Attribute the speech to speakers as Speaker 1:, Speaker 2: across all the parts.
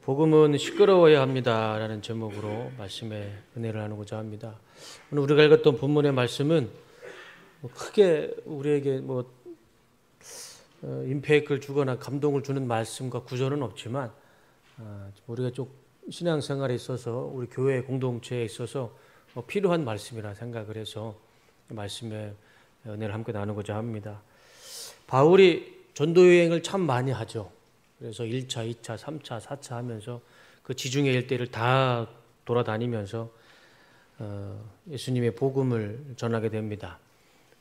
Speaker 1: 복음은 시끄러워야 합니다라는 제목으로 말씀에 은혜를 나누고자 합니다. 오늘 우리가 읽었던 본문의 말씀은 크게 우리에게 임팩트를 주거나 감동을 주는 말씀과 구절은 없지만 우리가 좀 신앙생활에 있어서 우리 교회 공동체에 있어서 필요한 말씀이라 생각을 해서 말씀에 은혜를 함께 나누고자 합니다. 바울이 전도여행을 참 많이 하죠. 그래서 1차, 2차, 3차, 4차 하면서 그 지중해 일대를 다 돌아다니면서 예수님의 복음을 전하게 됩니다.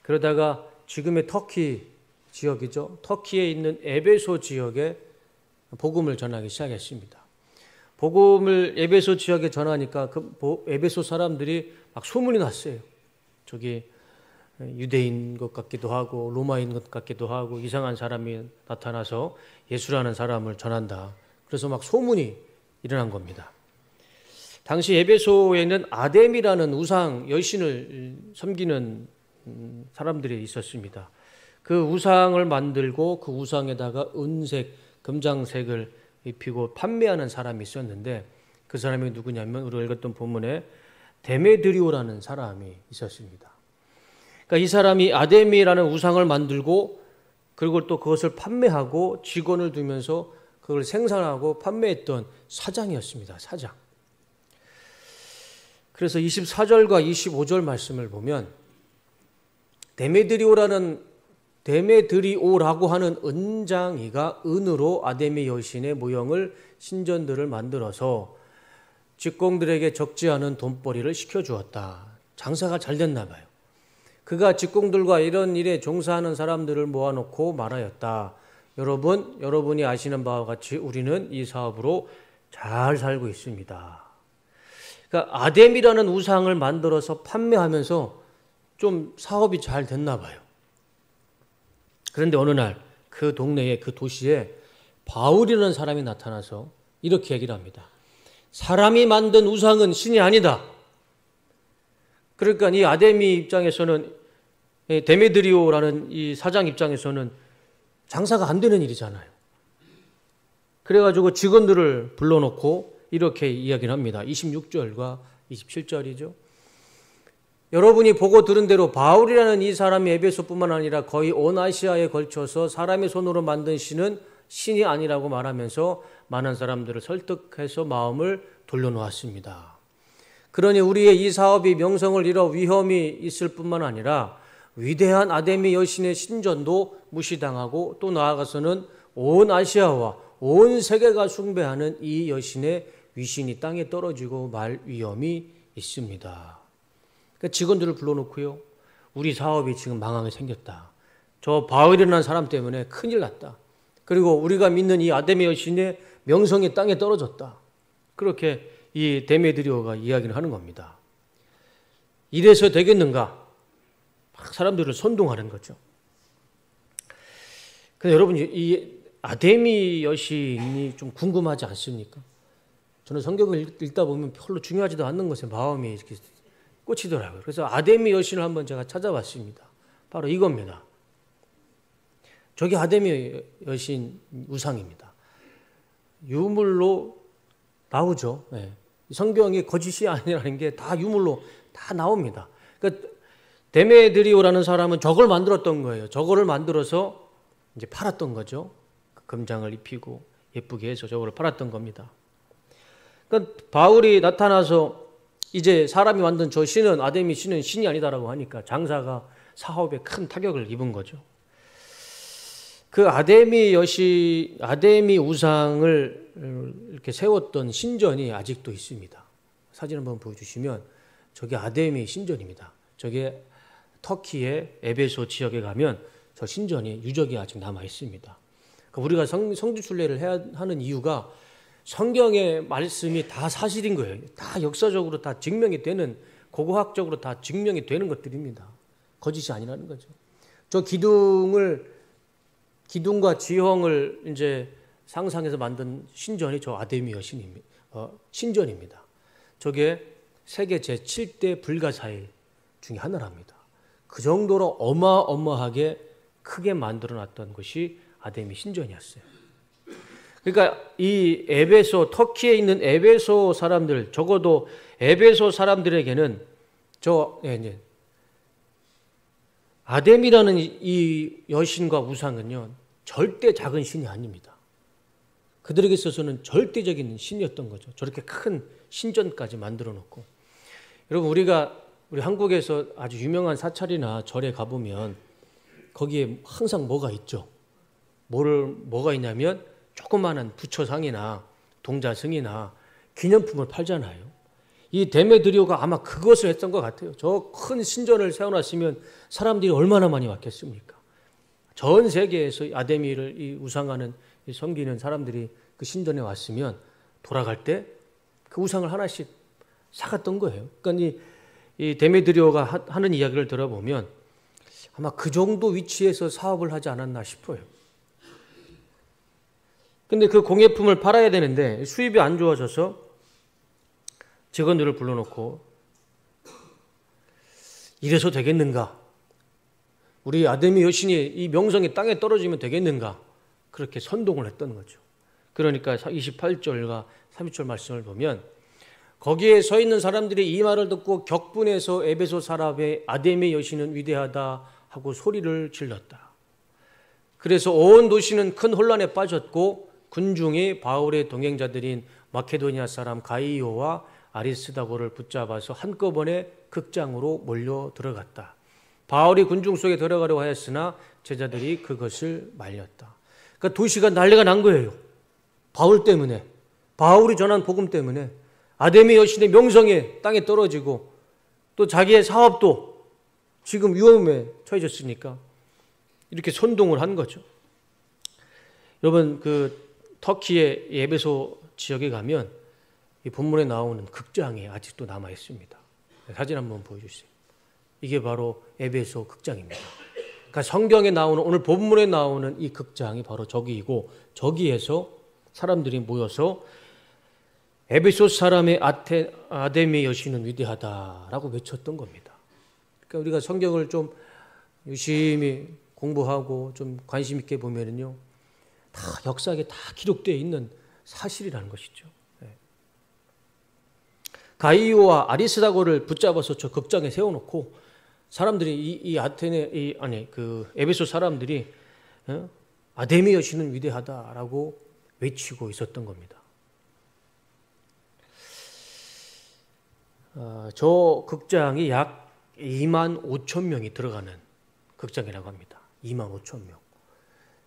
Speaker 1: 그러다가 지금의 터키 지역이죠. 터키에 있는 에베소 지역에 복음을 전하기 시작했습니다. 복음을 에베소 지역에 전하니까 에베소 사람들이 막 소문이 났어요. 저기 유대인 것 같기도 하고 로마인 것 같기도 하고 이상한 사람이 나타나서 예수라는 사람을 전한다. 그래서 막 소문이 일어난 겁니다. 당시 에베소에는 아뎀이라는 우상 여신을 섬기는 사람들이 있었습니다. 그 우상을 만들고 그 우상에다가 은색, 금장색을 입히고 판매하는 사람이 있었는데 그 사람이 누구냐면 우리가 읽었던 본문에 데메드리오라는 사람이 있었습니다. 그러니까 이 사람이 아데미라는 우상을 만들고 그리고 또 그것을 판매하고 직원을 두면서 그걸 생산하고 판매했던 사장이었습니다. 사장. 그래서 24절과 25절 말씀을 보면 데메드리오라고 하는 은장이가 은으로 아데미 여신의 모형을 신전들을 만들어서 직공들에게 적지 않은 돈벌이를 시켜주었다. 장사가 잘 됐나 봐요. 그가 직공들과 이런 일에 종사하는 사람들을 모아놓고 말하였다. 여러분이 아시는 바와 같이 우리는 이 사업으로 잘 살고 있습니다. 그러니까 아뎀이라는 우상을 만들어서 판매하면서 좀 사업이 잘 됐나 봐요. 그런데 어느 날 그 동네에 그 도시에 바울이라는 사람이 나타나서 이렇게 얘기를 합니다. 사람이 만든 우상은 신이 아니다. 그러니까 이 아데미 입장에서는 데메드리오라는 이 사장 입장에서는 장사가 안 되는 일이잖아요. 그래가지고 직원들을 불러놓고 이렇게 이야기를 합니다. 26절과 27절이죠. 여러분이 보고 들은 대로 바울이라는 이 사람이 에베소뿐만 아니라 거의 온 아시아에 걸쳐서 사람의 손으로 만든 신은 신이 아니라고 말하면서 많은 사람들을 설득해서 마음을 돌려놓았습니다. 그러니 우리의 이 사업이 명성을 잃어 위험이 있을 뿐만 아니라 위대한 아데미 여신의 신전도 무시당하고 또 나아가서는 온 아시아와 온 세계가 숭배하는 이 여신의 위신이 땅에 떨어지고 말 위험이 있습니다. 그러니까 직원들을 불러놓고요. 우리 사업이 지금 망하게 생겼다. 저 바울이라는 사람 때문에 큰일 났다. 그리고 우리가 믿는 이 아데미 여신의 명성이 땅에 떨어졌다. 그렇게 이 데메드리오가 이야기를 하는 겁니다. 이래서 되겠는가? 막 사람들을 선동하는 거죠. 근데 여러분, 이 아데미 여신이 좀 궁금하지 않습니까? 저는 성경을 읽다 보면 별로 중요하지도 않는 것에 마음이 이렇게 꽂히더라고요. 그래서 아데미 여신을 한번 제가 찾아봤습니다. 바로 이겁니다. 저게 아데미 여신 우상입니다. 유물로 나오죠. 네. 성경이 거짓이 아니라는 게 다 유물로 다 나옵니다. 그러니까 데메드리오라는 사람은 저걸 만들었던 거예요. 저거를 만들어서 이제 팔았던 거죠. 금장을 입히고 예쁘게 해서 저거를 팔았던 겁니다. 그러니까 바울이 나타나서 이제 사람이 만든 저 신은 아데미 신은 신이 아니다라고 하니까 장사가 사업에 큰 타격을 입은 거죠. 그 아데미 우상을 이렇게 세웠던 신전이 아직도 있습니다. 사진 한번 보여주시면 저게 아데미 신전입니다. 저게 터키의 에베소 지역에 가면 저 신전이 유적이 아직 남아 있습니다. 그러니까 우리가 성지순례를 해야 하는 이유가 성경의 말씀이 다 사실인 거예요. 다 역사적으로 다 증명이 되는, 고고학적으로 다 증명이 되는 것들입니다. 거짓이 아니라는 거죠. 저 기둥과 지형을 이제 상상해서 만든 신전이 저 아데미 신전입니다. 저게 세계 제7대 불가사의 중에 하나랍니다. 그 정도로 어마어마하게 크게 만들어 놨던 것이 아데미 신전이었어요. 그러니까 이 에베소, 터키에 있는 에베소 사람들, 적어도 에베소 사람들에게는 아뎀이라는 이 여신과 우상은요, 절대 작은 신이 아닙니다. 그들에게 있어서는 절대적인 신이었던 거죠. 저렇게 큰 신전까지 만들어 놓고. 여러분, 우리 한국에서 아주 유명한 사찰이나 절에 가보면 거기에 항상 뭐가 있죠? 뭐가 있냐면 조그마한 부처상이나 동자승이나 기념품을 팔잖아요. 이 데메드리오가 아마 그것을 했던 것 같아요. 저 큰 신전을 세워놨으면 사람들이 얼마나 많이 왔겠습니까? 전 세계에서 아데미를 이 우상하는 섬기는 사람들이 그 신전에 왔으면 돌아갈 때 그 우상을 하나씩 사갔던 거예요. 그러니까 이 데메드리오가 하는 이야기를 들어보면 아마 그 정도 위치에서 사업을 하지 않았나 싶어요. 근데 그 공예품을 팔아야 되는데 수입이 안 좋아져서 직원들을 불러놓고 이래서 되겠는가? 우리 아데미 여신이 이 명성이 땅에 떨어지면 되겠는가? 그렇게 선동을 했던 거죠. 그러니까 28절과 30절 말씀을 보면 거기에 서 있는 사람들이 이 말을 듣고 격분해서 에베소 사람의 아데미 여신은 위대하다 하고 소리를 질렀다. 그래서 온 도시는 큰 혼란에 빠졌고 군중이 바울의 동행자들인 마케도니아 사람 가이오와 아리스다고를 붙잡아서 한꺼번에 극장으로 몰려 들어갔다. 바울이 군중 속에 들어가려고 하였으나 제자들이 그것을 말렸다. 그러니까 도시가 난리가 난 거예요. 바울 때문에, 바울이 전한 복음 때문에 아데미 여신의 명성이 땅에 떨어지고 또 자기의 사업도 지금 위험에 처해졌으니까 이렇게 선동을 한 거죠. 여러분, 그 터키의 에베소 지역에 가면 이 본문에 나오는 극장이 아직도 남아 있습니다. 사진 한번 보여주세요. 이게 바로 에베소 극장입니다. 그러니까 성경에 나오는, 오늘 본문에 나오는 이 극장이 바로 저기이고, 저기에서 사람들이 모여서 에베소 사람의 아데미 여신은 위대하다라고 외쳤던 겁니다. 그러니까 우리가 성경을 좀 유심히 공부하고 좀 관심 있게 보면은요, 다 역사에 다 기록되어 있는 사실이라는 것이죠. 가이오와 아리스다고를 붙잡아서 저 극장에 세워놓고 사람들이 그 에베소 사람들이 아데미 여신은 위대하다라고 외치고 있었던 겁니다. 저 극장이 약 2만 5천 명이 들어가는 극장이라고 합니다. 2만 5천 명.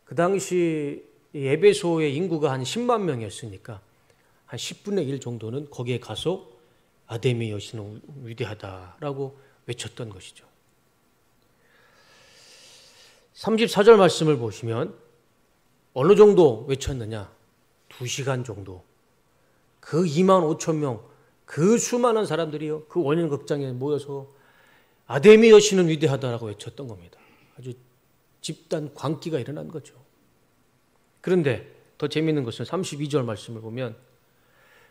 Speaker 1: 그 당시 에베소의 인구가 한 10만 명이었으니까 한 10분의 1 정도는 거기에 가서 아데미 여신은 위대하다라고 외쳤던 것이죠. 34절 말씀을 보시면 어느 정도 외쳤느냐? 2시간 정도. 그 2만 5천 명, 그 수많은 사람들이요, 그 원형 극장에 모여서 아데미 여신은 위대하다라고 외쳤던 겁니다. 아주 집단 광기가 일어난 거죠. 그런데 더 재미있는 것은 32절 말씀을 보면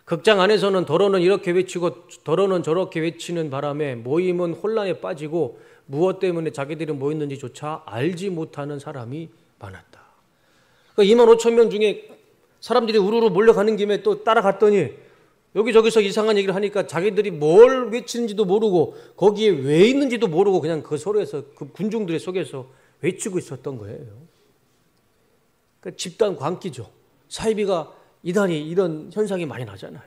Speaker 1: 극장 안에서는 더러는 이렇게 외치고 더러는 저렇게 외치는 바람에 모임은 혼란에 빠지고 무엇 때문에 자기들이 모였는지조차 알지 못하는 사람이 많았다. 그러니까 2만 5천 명 중에 사람들이 우르르 몰려가는 김에 또 따라갔더니 여기저기서 이상한 얘기를 하니까 자기들이 뭘 외치는지도 모르고 거기에 왜 있는지도 모르고 그냥 그 소리에서 그 군중들의 속에서 외치고 있었던 거예요. 그러니까 집단 광기죠. 사이비가 이단이 이런 현상이 많이 나잖아요.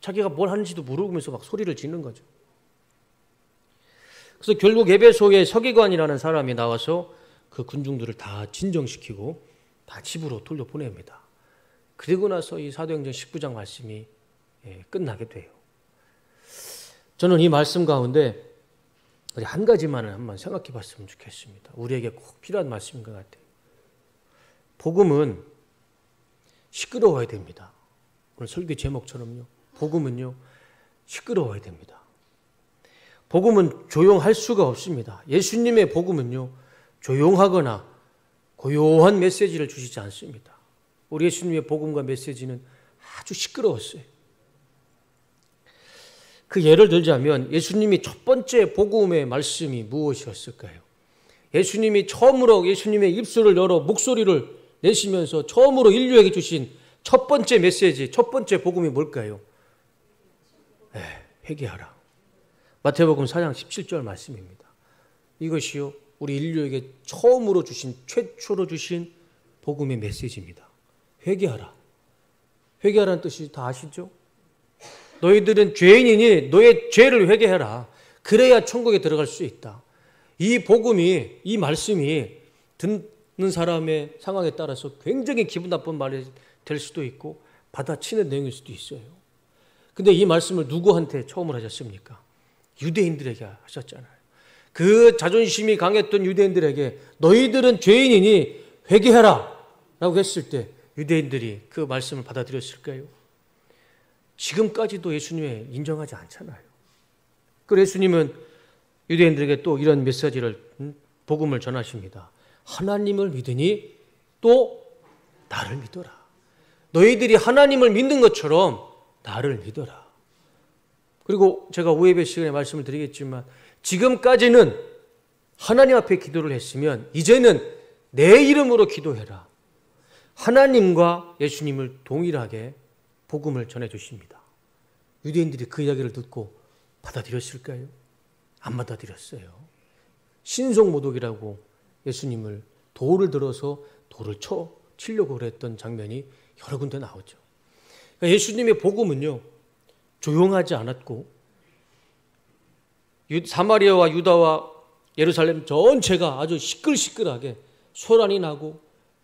Speaker 1: 자기가 뭘 하는지도 모르면서 막 소리를 지르는 거죠. 그래서 결국 에베소의 서기관이라는 사람이 나와서 그 군중들을 다 진정시키고 다 집으로 돌려보냅니다. 그리고 나서 이 사도행전 19장 말씀이 끝나게 돼요. 저는 이 말씀 가운데 한 가지만은 한번 생각해 봤으면 좋겠습니다. 우리에게 꼭 필요한 말씀인 것 같아요. 복음은 시끄러워야 됩니다. 오늘 설교 제목처럼요. 복음은요, 시끄러워야 됩니다. 복음은 조용할 수가 없습니다. 예수님의 복음은요, 조용하거나 고요한 메시지를 주시지 않습니다. 우리 예수님의 복음과 메시지는 아주 시끄러웠어요. 그 예를 들자면 예수님이 첫 번째 복음의 말씀이 무엇이었을까요? 예수님이 처음으로 예수님의 입술을 열어 목소리를 내시면서 처음으로 인류에게 주신 첫 번째 메시지, 첫 번째 복음이 뭘까요? 회개하라. 마태복음 4장 17절 말씀입니다. 이것이요, 우리 인류에게 처음으로 주신, 최초로 주신 복음의 메시지입니다. 회개하라. 회개하라는 뜻이 다 아시죠? 너희들은 죄인이니 너의 죄를 회개해라. 그래야 천국에 들어갈 수 있다. 이 복음이, 이 말씀이 듣는 사람의 상황에 따라서 굉장히 기분 나쁜 말이 될 수도 있고 받아치는 내용일 수도 있어요. 근데 이 말씀을 누구한테 처음으로 하셨습니까? 유대인들에게 하셨잖아요. 그 자존심이 강했던 유대인들에게 너희들은 죄인이니 회개해라 라고 했을 때 유대인들이 그 말씀을 받아들였을까요? 지금까지도 예수님을 인정하지 않잖아요. 그래서 예수님은 유대인들에게 또 이런 메시지를, 복음을 전하십니다. 하나님을 믿으니 또 나를 믿어라. 너희들이 하나님을 믿는 것처럼 나를 믿어라. 그리고 제가 오예배 시간에 말씀을 드리겠지만 지금까지는 하나님 앞에 기도를 했으면 이제는 내 이름으로 기도해라. 하나님과 예수님을 동일하게 복음을 전해주십니다. 유대인들이 그 이야기를 듣고 받아들였을까요? 안 받아들였어요. 신성모독이라고 예수님을 돌을 들어서 돌을 치려고 그랬던 장면이 여러 군데 나오죠. 그러니까 예수님의 복음은요, 조용하지 않았고 사마리아와 유다와 예루살렘 전체가 아주 시끌시끌하게 소란이 나고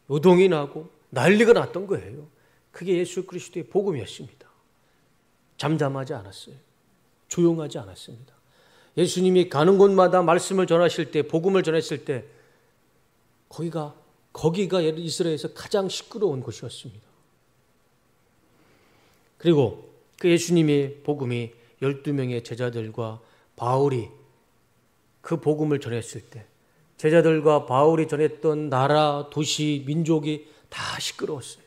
Speaker 1: 요동이 나고 난리가 났던 거예요. 그게 예수 그리스도의 복음이었습니다. 잠잠하지 않았어요. 조용하지 않았습니다. 예수님이 가는 곳마다 말씀을 전하실 때, 복음을 전했을 때 거기가 이스라엘에서 가장 시끄러운 곳이었습니다. 그리고 그 예수님의 복음이 12명의 제자들과 바울이 그 복음을 전했을 때 제자들과 바울이 전했던 나라, 도시, 민족이 다 시끄러웠어요.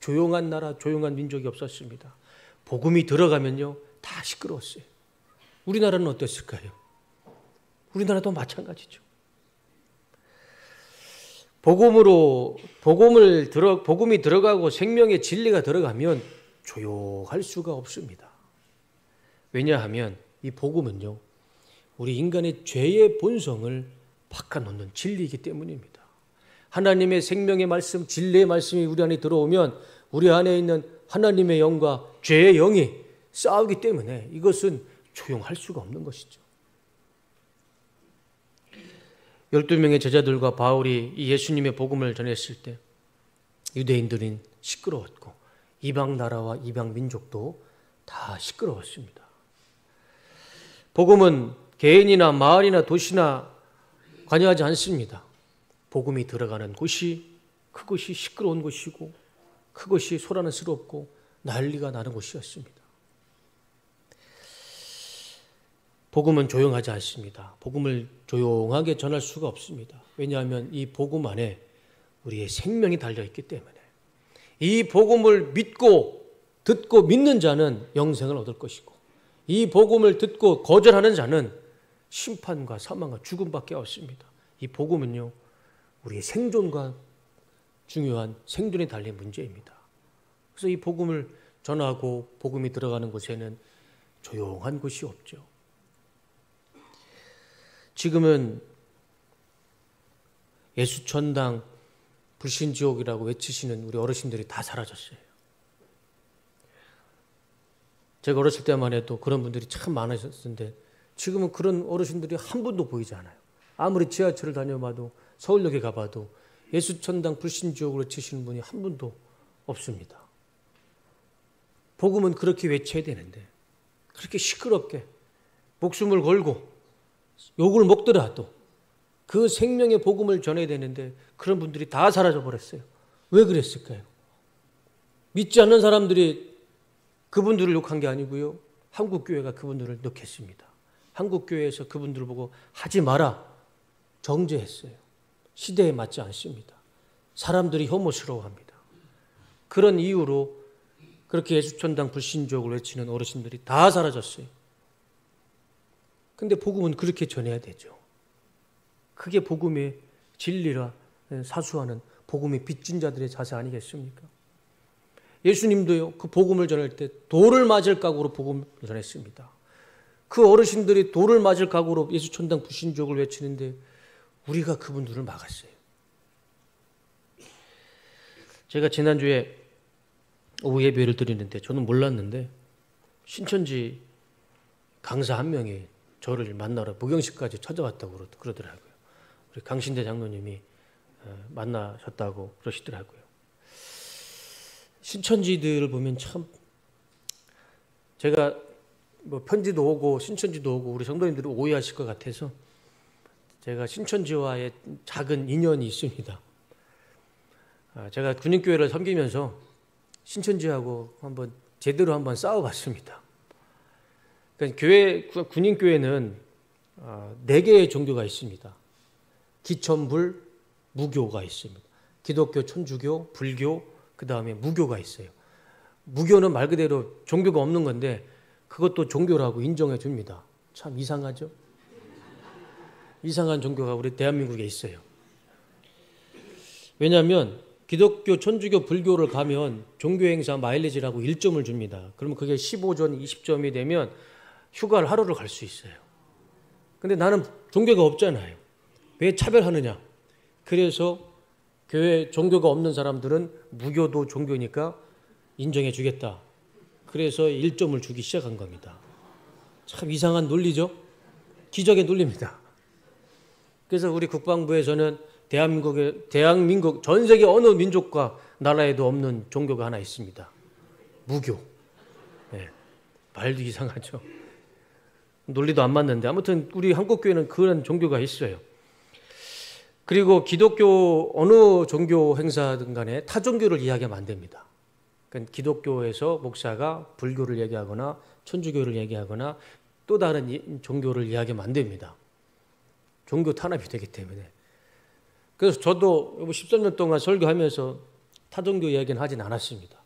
Speaker 1: 조용한 나라, 조용한 민족이 없었습니다. 복음이 들어가면요, 다 시끄러웠어요. 우리나라는 어땠을까요? 우리나라도 마찬가지죠. 복음이 들어가고 생명의 진리가 들어가면 조용할 수가 없습니다. 왜냐하면 이 복음은요, 우리 인간의 죄의 본성을 바꿔놓는 진리이기 때문입니다. 하나님의 생명의 말씀, 진리의 말씀이 우리 안에 들어오면 우리 안에 있는 하나님의 영과 죄의 영이 싸우기 때문에 이것은 조용할 수가 없는 것이죠. 12명의 제자들과 바울이 이 예수님의 복음을 전했을 때 유대인들은 시끄러웠고 이방 나라와 이방 민족도 다 시끄러웠습니다. 복음은 개인이나 마을이나 도시나 관여하지 않습니다. 복음이 들어가는 곳이, 그곳이 시끄러운 곳이고 그것이 소란스럽고 난리가 나는 곳이었습니다. 복음은 조용하지 않습니다. 복음을 조용하게 전할 수가 없습니다. 왜냐하면 이 복음 안에 우리의 생명이 달려있기 때문에 이 복음을 믿고 듣고 믿는 자는 영생을 얻을 것이고 이 복음을 듣고 거절하는 자는 심판과 사망과 죽음밖에 없습니다. 이 복음은요, 우리의 생존과 중요한 생존에 달린 문제입니다. 그래서 이 복음을 전하고 복음이 들어가는 곳에는 조용한 곳이 없죠. 지금은 예수천당 불신지옥이라고 외치시는 우리 어르신들이 다 사라졌어요. 제가 어렸을 때만 해도 그런 분들이 참 많으셨는데 지금은 그런 어르신들이 한 분도 보이지 않아요. 아무리 지하철을 다녀봐도 서울역에 가봐도 예수천당 불신지옥으로 외치시는 분이 한 분도 없습니다. 복음은 그렇게 외쳐야 되는데 그렇게 시끄럽게 목숨을 걸고 욕을 먹더라도 그 생명의 복음을 전해야 되는데 그런 분들이 다 사라져 버렸어요. 왜 그랬을까요? 믿지 않는 사람들이 그분들을 욕한 게 아니고요. 한국교회가 그분들을 욕했습니다. 한국교회에서 그분들을 보고 하지 마라 정죄했어요. 시대에 맞지 않습니다. 사람들이 혐오스러워합니다. 그런 이유로 그렇게 예수천당 불신족을 외치는 어르신들이 다 사라졌어요. 근데 복음은 그렇게 전해야 되죠. 그게 복음의 진리라 사수하는 복음이 빚진 자들의 자세 아니겠습니까? 예수님도요, 그 복음을 전할 때 돌을 맞을 각오로 복음을 전했습니다. 그 어르신들이 돌을 맞을 각오로 예수 천당 불신족을 외치는데 우리가 그분들을 막았어요. 제가 지난주에 오후 예배를 드리는데 저는 몰랐는데 신천지 강사 한 명이 저를 만나러 목영식까지 찾아왔다고 그러더라고요. 우리 강신대 장로님이 만나셨다고 그러시더라고요. 신천지들을 보면 참 제가 뭐 편지도 오고 신천지도 오고 우리 성도님들이 오해하실 것 같아서 제가 신천지와의 작은 인연이 있습니다. 제가 군인교회를 섬기면서 신천지하고 제대로 한번 싸워봤습니다. 그러니까 군인교회는 4개의 종교가 있습니다. 기천불, 무교가 있습니다. 기독교, 천주교, 불교, 그 다음에 무교가 있어요. 무교는 말 그대로 종교가 없는 건데 그것도 종교라고 인정해 줍니다. 참 이상하죠? 이상한 종교가 우리 대한민국에 있어요. 왜냐하면 기독교, 천주교, 불교를 가면 종교행사 마일리지라고 1점을 줍니다. 그러면 그게 15점, 20점이 되면 휴가를 하루를 갈 수 있어요. 근데 나는 종교가 없잖아요. 왜 차별하느냐? 그래서 교회 종교가 없는 사람들은 무교도 종교니까 인정해 주겠다. 그래서 1점을 주기 시작한 겁니다. 참 이상한 논리죠? 기적의 논리입니다. 그래서 우리 국방부에서는 대한민국 전 세계 어느 민족과 나라에도 없는 종교가 하나 있습니다. 무교. 네. 말도 이상하죠. 논리도 안 맞는데 아무튼 우리 한국교회는 그런 종교가 있어요. 그리고 기독교 어느 종교 행사든 간에 타 종교를 이야기하면 안 됩니다. 그러니까 기독교에서 목사가 불교를 얘기하거나 천주교를 얘기하거나 또 다른 종교를 이야기하면 안 됩니다. 종교 탄압이 되기 때문에. 그래서 저도 13년 동안 설교하면서 타종교 이야기는 하진 않았습니다.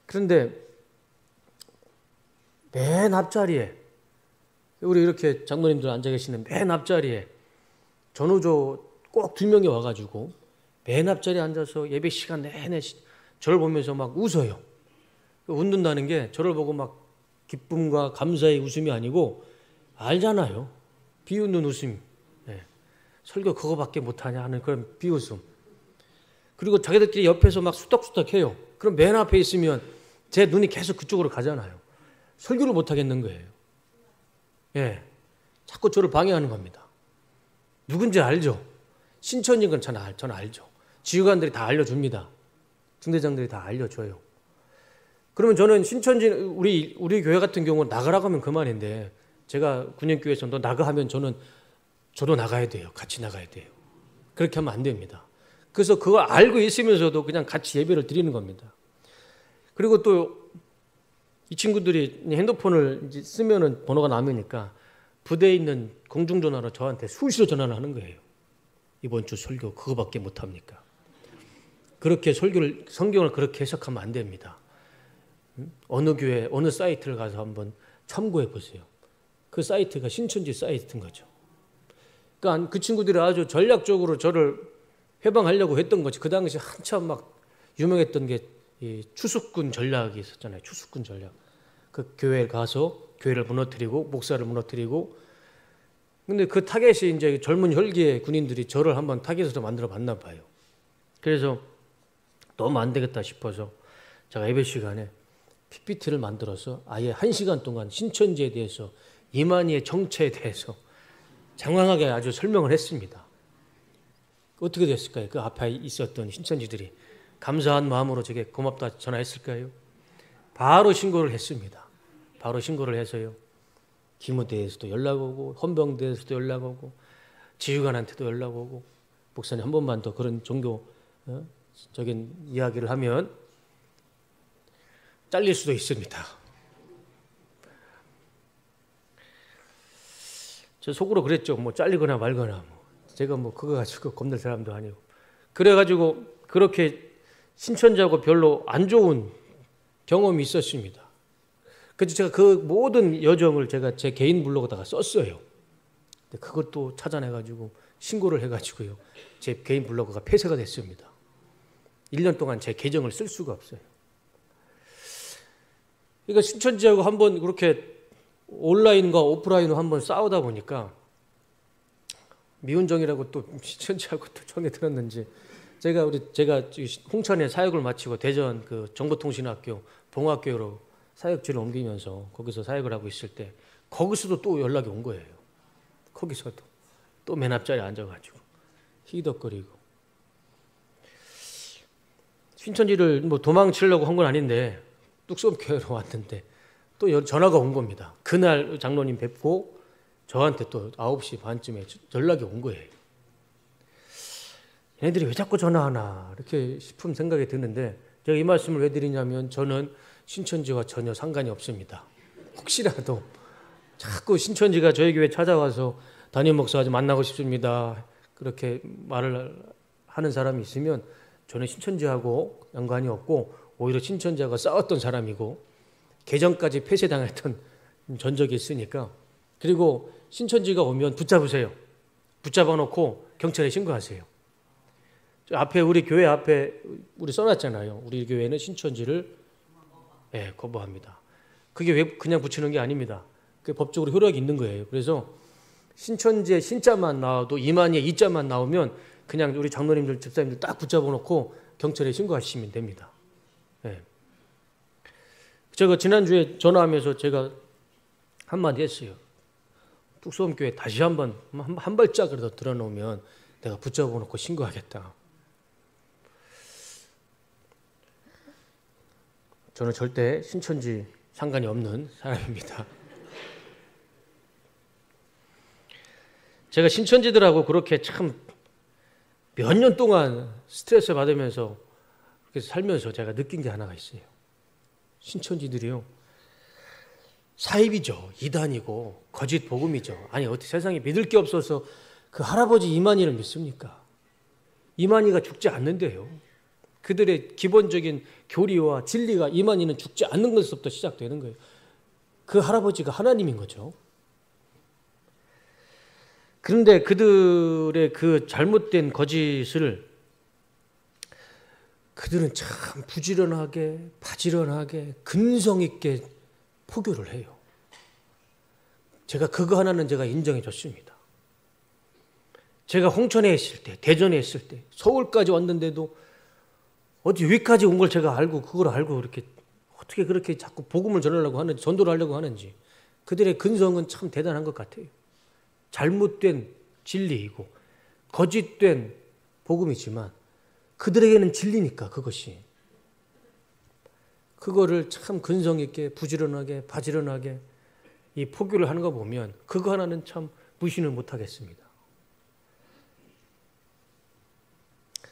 Speaker 1: 그런데 맨 앞자리에 우리 이렇게 장로님들 앉아 계시는 맨 앞자리에 전우조 꼭 2명이 와가지고 맨 앞자리에 앉아서 예배 시간 내내 저를 보면서 막 웃어요. 웃는다는 게 저를 보고 막 기쁨과 감사의 웃음이 아니고 알잖아요. 비웃는 웃음. 네. 설교 그거밖에 못하냐 하는 그런 비웃음. 그리고 자기들끼리 옆에서 막 수덕수덕해요. 그럼 맨 앞에 있으면 제 눈이 계속 그쪽으로 가잖아요. 설교를 못하겠는 거예요. 예, 자꾸 저를 방해하는 겁니다. 누군지 알죠? 신천지인 건 저는 알죠. 지휘관들이 다 알려줍니다. 중대장들이 다 알려줘요. 그러면 저는 신천지 우리 교회 같은 경우는 나가라고 하면 그만인데 제가 군인교회에서 너 나가 하면 저도 나가야 돼요. 같이 나가야 돼요. 그렇게 하면 안 됩니다. 그래서 그걸 알고 있으면서도 그냥 같이 예배를 드리는 겁니다. 그리고 또 이 친구들이 핸드폰을 이제 쓰면은 번호가 남으니까 부대에 있는 공중전화로 저한테 수시로 전화를 하는 거예요. 이번 주 설교 그거밖에 못합니까? 그렇게 성경을 그렇게 해석하면 안 됩니다. 어느 교회, 어느 사이트를 가서 한번 참고해 보세요. 그 사이트가 신천지 사이트인 거죠. 그러니까 그 친구들이 아주 전략적으로 저를 해방하려고 했던 거지. 그 당시 한참 막 유명했던 게 이 추수꾼 전략이 있었잖아요. 추수꾼 전략. 그 교회에 가서 교회를 무너뜨리고 목사를 무너뜨리고. 근데 그 타겟이 이제 젊은 혈기의 군인들이 저를 한번 타겟으로 만들어 봤나 봐요. 그래서 너무 안 되겠다 싶어서 제가 예배 시간에 PPT를 만들어서 아예 1시간 동안 신천지에 대해서 이만희의 정체에 대해서 장황하게 아주 설명을 했습니다. 어떻게 됐을까요? 그 앞에 있었던 신천지들이 감사한 마음으로 제게 고맙다 전화했을까요? 바로 신고를 했습니다. 바로 신고를 해서요. 기무대에서도 연락 오고 헌병대에서도 연락 오고 지휘관한테도 연락 오고 목사님 한 번만 더 그런 종교적인 이야기를 하면 잘릴 수도 있습니다. 저 속으로 그랬죠. 뭐 잘리거나 말거나 제가 뭐 그거 가지고 겁낼 사람도 아니고. 그래가지고 그렇게 신천지하고 별로 안 좋은 경험이 있었습니다. 그래서 제가 그 모든 여정을 제가 제 개인 블로그다가 썼어요. 근데 그것도 찾아내가지고 신고를 해가지고요. 제 개인 블로그가 폐쇄가 됐습니다. 1년 동안 제 계정을 쓸 수가 없어요. 그러니까 신천지하고 한번 그렇게 온라인과 오프라인으로 한번 싸우다 보니까 미운정이라고 또 신천지하고 또 정이 들었는지 제가 홍천에 사역을 마치고 대전 그 정보통신학교 봉학교로 사역지를 옮기면서 거기서 사역을 하고 있을 때 거기서도 또 연락이 온 거예요. 거기서도 또 맨 앞자리에 앉아가지고 희덕거리고 신천지를 뭐 도망치려고 한 건 아닌데 뚝섬교회로 왔는데 또 전화가 온 겁니다. 그날 장로님 뵙고 저한테 또 9시 반쯤에 연락이 온 거예요. 얘네들이 왜 자꾸 전화하나 이렇게 싶은 생각이 드는데 제가 이 말씀을 왜 드리냐면 저는 신천지와 전혀 상관이 없습니다. 혹시라도 자꾸 신천지가 저희 교회 찾아와서 담임 목사 좀 만나고 싶습니다. 그렇게 말을 하는 사람이 있으면 저는 신천지하고 연관이 없고 오히려 신천지하고 싸웠던 사람이고 계정까지 폐쇄당했던 전적이 있으니까 그리고 신천지가 오면 붙잡으세요. 붙잡아놓고 경찰에 신고하세요. 저 앞에 우리 교회 앞에 우리 써놨잖아요. 우리 교회는 신천지를 거부합니다. 그게 왜 그냥 붙이는 게 아닙니다. 그게 법적으로 효력이 있는 거예요. 그래서 신천지의 신자만 나와도 이만희의 이자만 나오면 그냥 우리 장로님들 집사님들 딱 붙잡아놓고 경찰에 신고하시면 됩니다. 제가 지난주에 전화하면서 제가 한마디 했어요. 뚝섬교회 다시 한 발짝이라도 들어놓으면 내가 붙잡아놓고 신고하겠다. 저는 절대 신천지 상관이 없는 사람입니다. 제가 신천지들하고 그렇게 참 몇 년 동안 스트레스 받으면서 그렇게 살면서 제가 느낀 게 하나가 있어요. 신천지들이요. 사입이죠. 이단이고 거짓 복음이죠. 아니 어떻게 세상에 믿을 게 없어서 그 할아버지 이만희를 믿습니까? 이만희가 죽지 않는데요. 그들의 기본적인 교리와 진리가 이만희는 죽지 않는 것부터 시작되는 거예요. 그 할아버지가 하나님인 거죠. 그런데 그들의 그 잘못된 거짓을 그들은 참 부지런하게 바지런하게 근성 있게 포교를 해요. 제가 그거 하나는 제가 인정해 줬습니다. 제가 홍천에 있을 때, 대전에 있을 때, 서울까지 왔는데도 어디 여기까지 온 걸 제가 알고 그걸 알고 이렇게 어떻게 그렇게 자꾸 복음을 전하려고 하는지 전도를 하려고 하는지 그들의 근성은 참 대단한 것 같아요. 잘못된 진리이고 거짓된 복음이지만 그들에게는 진리니까 그것이 그거를 참 근성 있게 부지런하게 바지런하게 이 포교를 하는 거 보면 그거 하나는 참 무시는 못하겠습니다.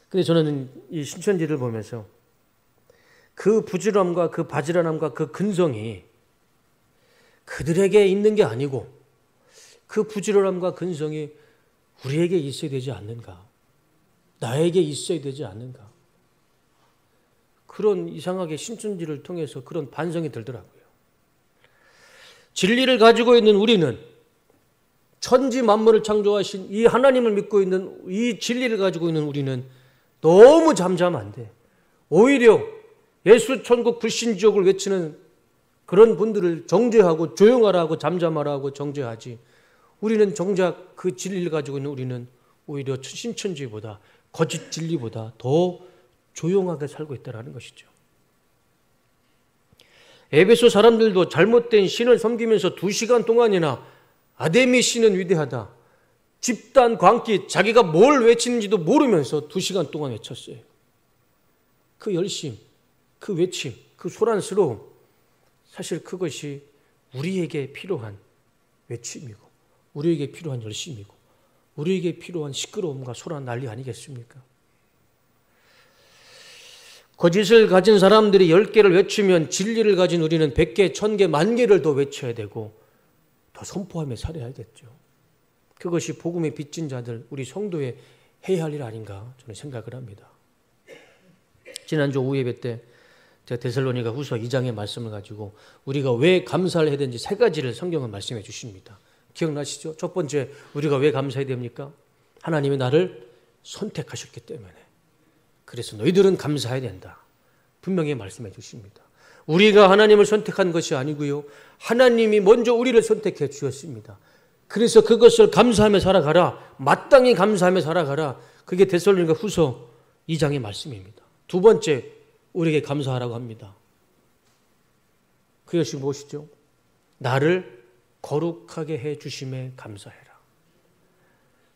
Speaker 1: 근데 저는 이 신천지를 보면서 그 부지런함과 그 바지런함과 그 근성이 그들에게 있는 게 아니고 그 부지런함과 근성이 우리에게 있어야 되지 않는가? 나에게 있어야 되지 않는가? 그런 이상하게 신천지를 통해서 그런 반성이 들더라고요. 진리를 가지고 있는 우리는 천지 만물을 창조하신 이 하나님을 믿고 있는 이 진리를 가지고 있는 우리는 너무 잠잠한데 오히려 예수 천국 불신지옥을 외치는 그런 분들을 정죄하고 조용하라고 잠잠하라고 정죄하지 우리는 정작 그 진리를 가지고 있는 우리는 오히려 신천지보다 거짓 진리보다 더 조용하게 살고 있다는 것이죠. 에베소 사람들도 잘못된 신을 섬기면서 2시간 동안이나 아데미 신은 위대하다. 집단 광기 자기가 뭘 외치는지도 모르면서 2시간 동안 외쳤어요. 그 열심, 그 외침, 그 소란스러움 사실 그것이 우리에게 필요한 외침이고 우리에게 필요한 열심이고 우리에게 필요한 시끄러움과 소란 난리 아니겠습니까? 거짓을 가진 사람들이 10개를 외치면 진리를 가진 우리는 100개, 1000개, 10,000개를 더 외쳐야 되고 더 선포하며 살아야겠죠. 그것이 복음의 빚진 자들, 우리 성도의 해야 할 일 아닌가 저는 생각을 합니다. 지난주 오후 예배 때 제가 데살로니가 후서 2장의 말씀을 가지고 우리가 왜 감사를 해야 되는지 3가지를 성경은 말씀해 주십니다. 기억나시죠? 첫 번째, 우리가 왜 감사해야 됩니까? 하나님이 나를 선택하셨기 때문에. 그래서 너희들은 감사해야 된다. 분명히 말씀해 주십니다. 우리가 하나님을 선택한 것이 아니고요. 하나님이 먼저 우리를 선택해 주셨습니다. 그래서 그것을 감사하며 살아가라. 마땅히 감사하며 살아가라. 그게 데살로니가 후서 2장의 말씀입니다. 두 번째, 우리에게 감사하라고 합니다. 그것이 무엇이죠? 나를 거룩하게 해 주심에 감사해라.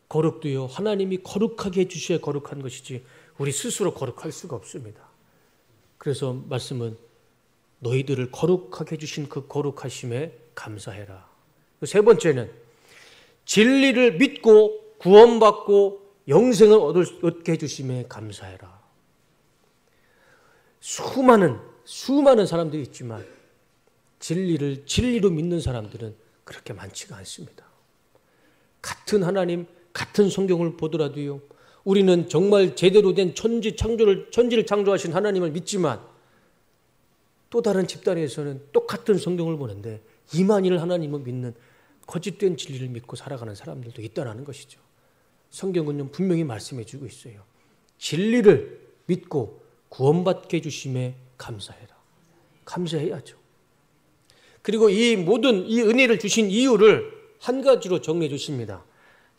Speaker 1: 거룩도요, 하나님이 거룩하게 해 주셔야 거룩한 것이지 우리 스스로 거룩할 수가 없습니다. 그래서 말씀은 너희들을 거룩하게 해주신 그 거룩하심에 감사해라. 세 번째는 진리를 믿고 구원받고 영생을 얻게 해주심에 감사해라. 수많은 사람들이 있지만 진리를 진리로 믿는 사람들은 그렇게 많지가 않습니다. 같은 하나님, 같은 성경을 보더라도요, 우리는 정말 제대로 된 천지를 창조하신 하나님을 믿지만 또 다른 집단에서는 똑같은 성경을 보는데 이만희를 하나님을 믿는 거짓된 진리를 믿고 살아가는 사람들도 있다는 것이죠. 성경은 분명히 말씀해 주고 있어요. 진리를 믿고 구원받게 해주심에 감사해라. 감사해야죠. 그리고 이 모든 이 은혜를 주신 이유를 한 가지로 정리해 주십니다.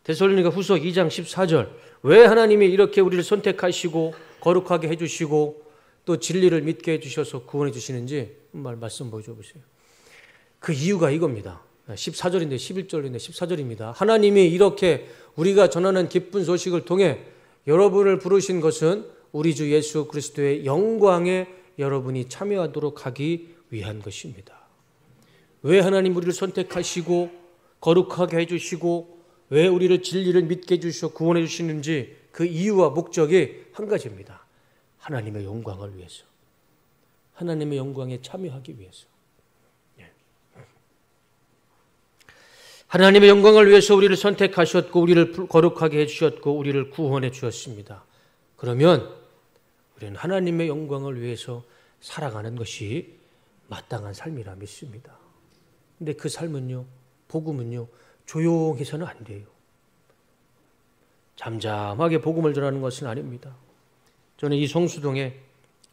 Speaker 1: 데살로니가 후서 2장 14절. 왜 하나님이 이렇게 우리를 선택하시고 거룩하게 해주시고 또 진리를 믿게 해주셔서 구원해 주시는지 말씀 보여줘 보세요. 그 이유가 이겁니다. 14절인데 11절인데 14절입니다. 하나님이 이렇게 우리가 전하는 기쁜 소식을 통해 여러분을 부르신 것은 우리 주 예수 그리스도의 영광에 여러분이 참여하도록 하기 위한 것입니다. 왜 하나님 우리를 선택하시고 거룩하게 해주시고 왜 우리를 진리를 믿게 해주셔 구원해 주시는지 그 이유와 목적이 한 가지입니다. 하나님의 영광을 위해서. 하나님의 영광에 참여하기 위해서. 하나님의 영광을 위해서 우리를 선택하셨고 우리를 거룩하게 해주셨고 우리를 구원해 주셨습니다. 그러면 우리는 하나님의 영광을 위해서 살아가는 것이 마땅한 삶이라 믿습니다. 근데 그 삶은요, 복음은요, 조용해서는 안 돼요. 잠잠하게 복음을 전하는 것은 아닙니다. 저는 이 성수동에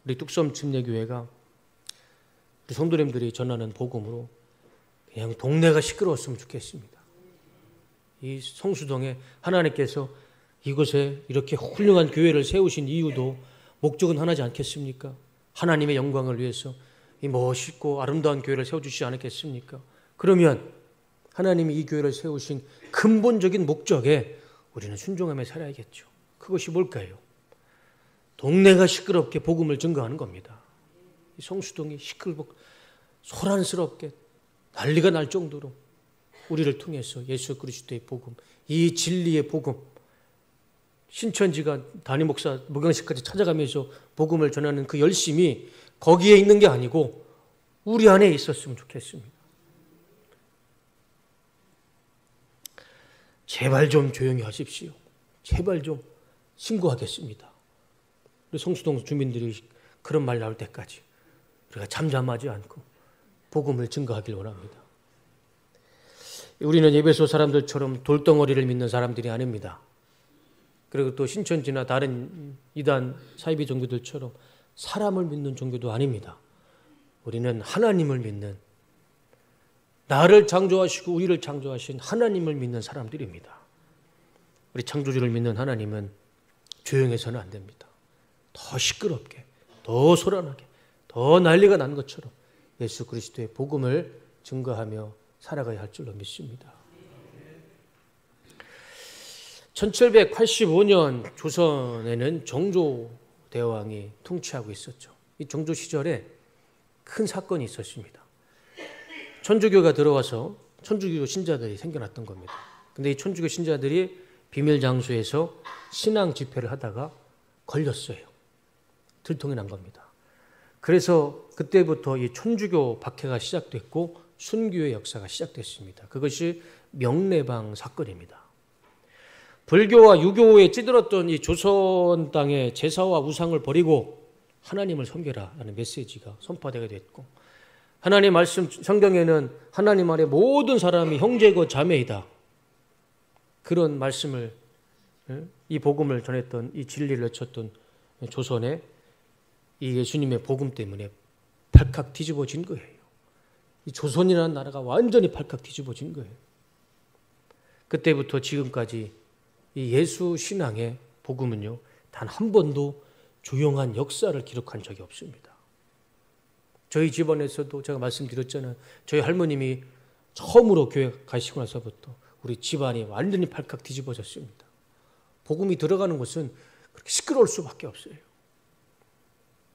Speaker 1: 우리 뚝섬 침례교회가 우리 성도님들이 전하는 복음으로 그냥 동네가 시끄러웠으면 좋겠습니다. 이 성수동에 하나님께서 이곳에 이렇게 훌륭한 교회를 세우신 이유도 목적은 하나지 않겠습니까? 하나님의 영광을 위해서 이 멋있고 아름다운 교회를 세워주시지 않겠습니까? 그러면 하나님이 이 교회를 세우신 근본적인 목적에 우리는 순종하며 살아야겠죠. 그것이 뭘까요? 동네가 시끄럽게 복음을 증거하는 겁니다. 이 성수동이 시끌벅 소란스럽게 난리가 날 정도로 우리를 통해서 예수 그리스도의 복음, 이 진리의 복음, 신천지가 담임 목사 목양식까지 찾아가면서 복음을 전하는 그 열심이 거기에 있는 게 아니고 우리 안에 있었으면 좋겠습니다. 제발 좀 조용히 하십시오. 제발 좀 신고하겠습니다. 우리 성수동 주민들이 그런 말 나올 때까지 우리가 잠잠하지 않고 복음을 증거하길 원합니다. 우리는 에베소 사람들처럼 돌덩어리를 믿는 사람들이 아닙니다. 그리고 또 신천지나 다른 이단 사이비 종교들처럼 사람을 믿는 종교도 아닙니다. 우리는 하나님을 믿는, 나를 창조하시고 우리를 창조하신 하나님을 믿는 사람들입니다. 우리 창조주를 믿는 하나님은 조용해서는 안 됩니다. 더 시끄럽게, 더 소란하게, 더 난리가 난 것처럼 예수 그리스도의 복음을 증거하며 살아가야 할 줄로 믿습니다. 1785년 조선에는 정조대왕이 통치하고 있었죠. 이 정조 시절에 큰 사건이 있었습니다. 천주교가 들어와서 천주교 신자들이 생겨났던 겁니다. 근데 이 천주교 신자들이 비밀 장소에서 신앙 집회를 하다가 걸렸어요. 들통이 난 겁니다. 그래서 그때부터 이 천주교 박해가 시작됐고 순교의 역사가 시작됐습니다. 그것이 명례방 사건입니다. 불교와 유교에 찌들었던 이 조선 땅의 제사와 우상을 버리고 하나님을 섬겨라 라는 메시지가 선포되게 됐고, 하나님 말씀 성경에는 하나님 아래 모든 사람이 형제고 자매이다, 그런 말씀을 이 복음을 전했던, 이 진리를 외쳤던 조선에 이 예수님의 복음 때문에 발칵 뒤집어진 거예요. 이 조선이라는 나라가 완전히 발칵 뒤집어진 거예요. 그때부터 지금까지 이 예수 신앙의 복음은요, 단 한 번도 조용한 역사를 기록한 적이 없습니다. 저희 집안에서도 제가 말씀드렸잖아요. 저희 할머님이 처음으로 교회 가시고 나서부터 우리 집안이 완전히 발칵 뒤집어졌습니다. 복음이 들어가는 곳은 그렇게 시끄러울 수밖에 없어요.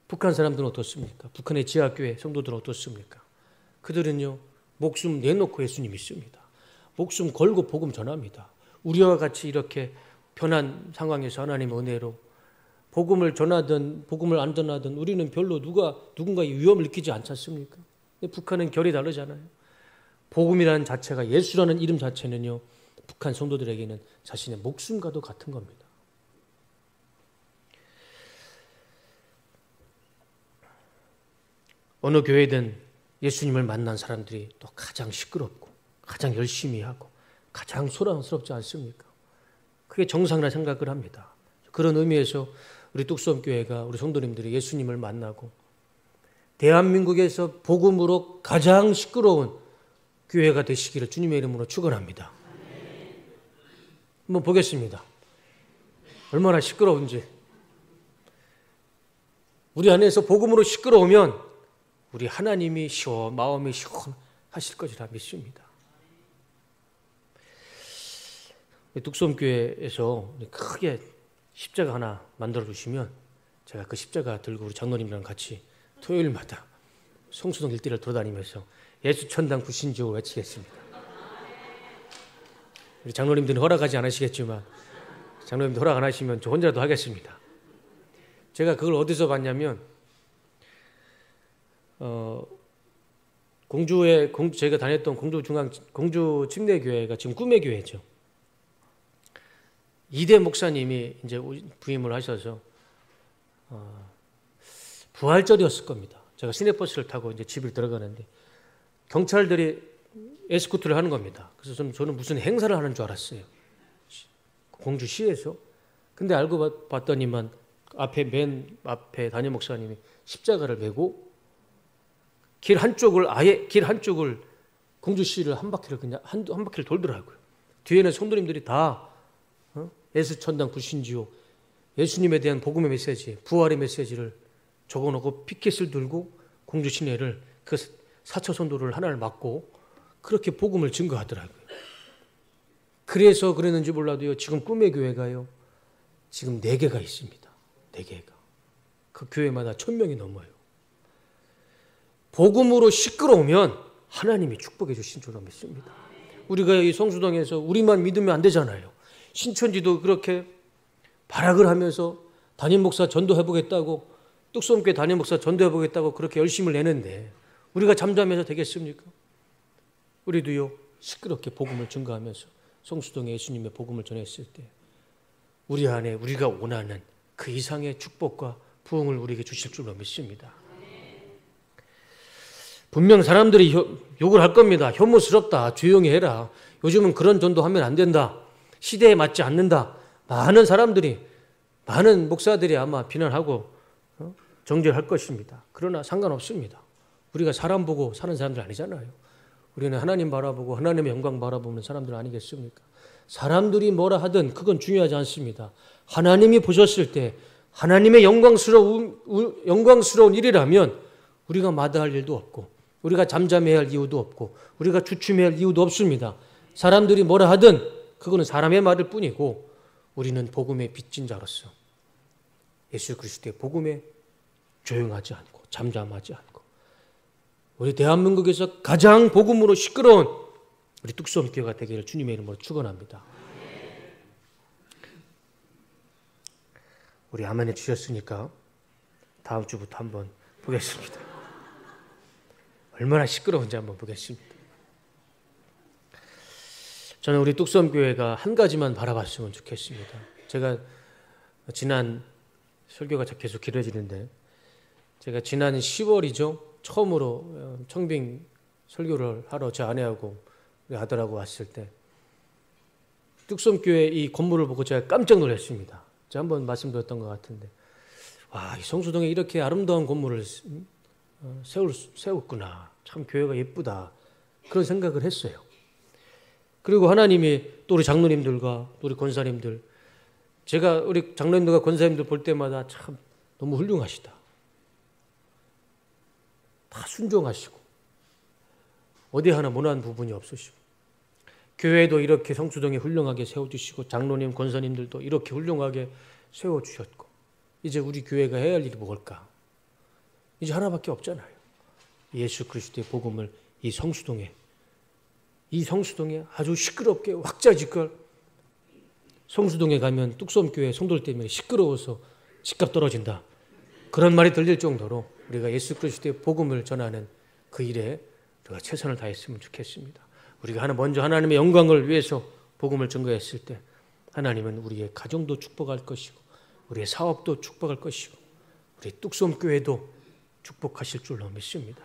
Speaker 1: 북한 사람들은 어떻습니까? 북한의 지하교회 성도들은 어떻습니까? 그들은요, 목숨 내놓고 예수님 믿습니다. 목숨 걸고 복음 전합니다. 우리와 같이 이렇게 편한 상황에서 하나님의 은혜로 복음을 전하든 복음을 안 전하든 우리는 별로 누군가의 위험을 느끼지 않지 않습니까? 북한은 결이 다르잖아요. 복음이라는 자체가, 예수라는 이름 자체는요, 북한 성도들에게는 자신의 목숨과도 같은 겁니다. 어느 교회든 예수님을 만난 사람들이 또 가장 시끄럽고 가장 열심히 하고 가장 소란스럽지 않습니까? 그게 정상이라 생각을 합니다. 그런 의미에서 우리 뚝섬교회가, 우리 성도님들이 예수님을 만나고 대한민국에서 복음으로 가장 시끄러운 교회가 되시기를 주님의 이름으로 축원합니다. 한번 보겠습니다. 얼마나 시끄러운지. 우리 안에서 복음으로 시끄러우면 우리 하나님이 마음이 시원하실 것이라 믿습니다. 뚝섬교회에서 크게 십자가 하나 만들어 주시면 제가 그 십자가 들고 우리 장로님이랑 같이 토요일마다 성수동 일대를 돌아다니면서 예수 천당 불신지옥을 외치겠습니다. 우리 장로님들은 허락하지 않으시겠지만 장로님들 허락 안 하시면 저 혼자라도 하겠습니다. 제가 그걸 어디서 봤냐면 제가 다녔던 공주 침례교회가 지금 꿈의 교회죠. 이대 목사님이 이제 부임을 하셔서 부활절이었을 겁니다. 제가 시내버스를 타고 이제 집을 들어가는데 경찰들이 에스코트를 하는 겁니다. 그래서 저는 무슨 행사를 하는 줄 알았어요. 공주시에서. 근데 알고 봤더니만 맨 앞에 담임 목사님이 십자가를 메고 길 한쪽을 공주시를 한 바퀴를 돌더라고요. 뒤에는 성도님들이 다 예수 천당 불신지옥, 예수님에 대한 복음의 메시지, 부활의 메시지를 적어놓고 피켓을 들고 공주 시내를 그 사처선도를 하나를 맞고 그렇게 복음을 증거하더라고요. 그래서 그랬는지 몰라도요, 지금 꿈의 교회가요, 지금 4개가 있습니다. 4개가. 그 교회마다 1000명이 넘어요. 복음으로 시끄러우면 하나님이 축복해 주신 줄로 믿습니다. 우리가 이 성수동에서 우리만 믿으면 안 되잖아요. 신천지도 그렇게 발악을 하면서 담임 목사 전도해보겠다고, 뚝섬교회 담임 목사 전도해보겠다고 그렇게 열심을 내는데 우리가 잠잠해서 되겠습니까? 우리도요, 시끄럽게 복음을 증거하면서 성수동에 예수님의 복음을 전했을 때 우리 안에 우리가 원하는 그 이상의 축복과 부흥을 우리에게 주실 줄로 믿습니다. 분명 사람들이 욕을 할 겁니다. 혐오스럽다. 조용히 해라. 요즘은 그런 전도하면 안 된다. 시대에 맞지 않는다. 많은 목사들이 아마 비난하고 정죄할 것입니다. 그러나 상관없습니다. 우리가 사람 보고 사는 사람들 아니잖아요. 우리는 하나님 바라보고 하나님의 영광 바라보는 사람들 아니겠습니까? 사람들이 뭐라 하든 그건 중요하지 않습니다. 하나님이 보셨을 때 하나님의 영광스러운 일이라면 우리가 마다할 일도 없고 우리가 잠잠해야 할 이유도 없고 우리가 주춤해야 할 이유도 없습니다. 사람들이 뭐라 하든 그거는 사람의 말일 뿐이고 우리는 복음의 빚진 자로서 예수 그리스도의 복음에 조용하지 않고 잠잠하지 않고 우리 대한민국에서 가장 복음으로 시끄러운 우리 뚝섬교회가 되기를 주님의 이름으로 축원합니다. 우리 아멘해 주셨으니까 다음 주부터 한번 보겠습니다. 얼마나 시끄러운지 한번 보겠습니다. 저는 우리 뚝섬교회가 한 가지만 바라봤으면 좋겠습니다. 제가 지난 설교가 계속 길어지는데 제가 지난 10월이죠. 처음으로 청빙 설교를 하러 제 아내하고 우리 아들하고 왔을 때 뚝섬교회 이 건물을 보고 제가 깜짝 놀랐습니다. 제가 한번 말씀드렸던 것 같은데, 와, 이 성수동에 이렇게 아름다운 건물을 세웠구나. 참 교회가 예쁘다. 그런 생각을 했어요. 그리고 하나님이 또 우리 장로님들과 또 우리 권사님들, 제가 우리 장로님들과 권사님들 볼 때마다 참 너무 훌륭하시다. 다 순종하시고 어디 하나 모난 부분이 없으시고, 교회도 이렇게 성수동에 훌륭하게 세워주시고 장로님, 권사님들도 이렇게 훌륭하게 세워주셨고, 이제 우리 교회가 해야 할 일이 뭘까? 이제 하나밖에 없잖아요. 예수 그리스도의 복음을 이 성수동에 아주 시끄럽게 확자지껄, 성수동에 가면 뚝섬교회 성도들 때문에 시끄러워서 집값 떨어진다, 그런 말이 들릴 정도로 우리가 예수 그리스도의 복음을 전하는 그 일에 우리가 최선을 다했으면 좋겠습니다. 우리가 먼저 하나님의 영광을 위해서 복음을 전거했을 때 하나님은 우리의 가정도 축복할 것이고 우리의 사업도 축복할 것이고 우리 뚝섬교회도 축복하실 줄로 믿습니다.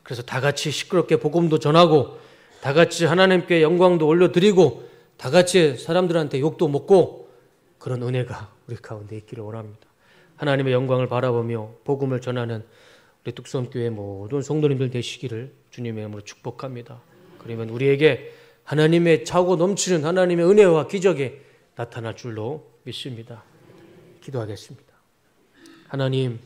Speaker 1: 그래서 다 같이 시끄럽게 복음도 전하고 다 같이 하나님께 영광도 올려드리고 다 같이 사람들한테 욕도 먹고 그런 은혜가 우리 가운데 있기를 원합니다. 하나님의 영광을 바라보며 복음을 전하는 우리 뚝섬교회 모든 성도님들 되시기를 주님의 이름으로 축복합니다. 그러면 우리에게 하나님의 차고 넘치는 하나님의 은혜와 기적이 나타날 줄로 믿습니다. 기도하겠습니다. 하나님,